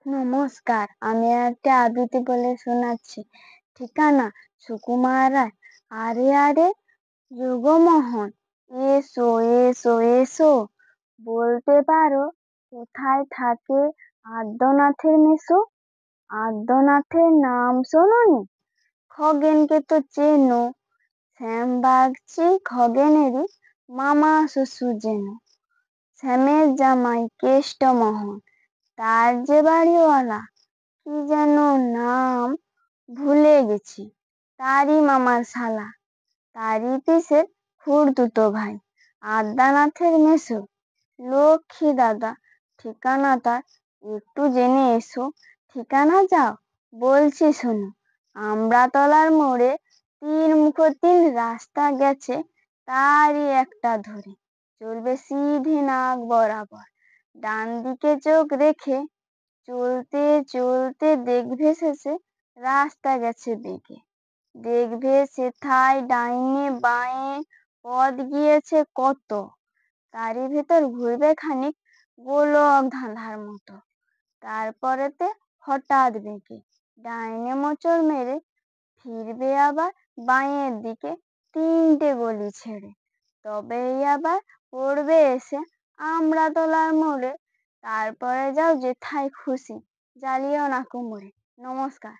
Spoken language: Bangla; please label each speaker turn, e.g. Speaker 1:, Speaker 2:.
Speaker 1: নমস্কার, আমি একটা আবৃত্তি বলে শোনাচ্ছি। ঠিকানা সুকুমার রায়। আরে আরে যোগমোহন, এসো এসো এসো, বলতে পারো কোথায় থাকে আদ্যনাথের মেসো? আদ্যনাথের নাম শোনোনি? খগেনকে তো চেনো, শ্যামবাগচি খগেনেরই মামা শ্বশুর যেন। শ্যামের জামাই কেষ্টমোহন, তার যে বাড়িওয়ালা, কি যেন নাম ভুলে গেছি, তারই মামার শালা, তারই পিসের খুড়তুতো ভাই, আদ্যানাথের মেসো। লক্ষ্মী দাদা, ঠিকানা তার একটু জেনে এসো। ঠিকানা যাও, বলছি শোনো। আমড়াতলার মোড়ে 3 মুখো 3 রাস্তা গেছে, তারই একটা ধরে চলবে সিধে নাক বরাবর। ডান দিকে চোখ রেখে চলতে চলতে দেখবে শেষে রাস্তা গেছে বেঁকে। দেখবে সেথায় ডাইনে বাঁয়ে পথ গিয়েছে কত, তারই ভেতর ঘুরবে খানিক গোলক ধাঁধার মতো। তারপরেতে হঠাৎ বেঁকে ডাইনে মোচড় মেরে ফিরবে আবার বাঁয়ের দিকে 3টে গলি ছেড়ে। তবেই আবার পড়বে এসে আমড়াতলার মোড়ে। তারপরে যাও যেথায় খুশি, জ্বালিও না কোমরে। নমস্কার।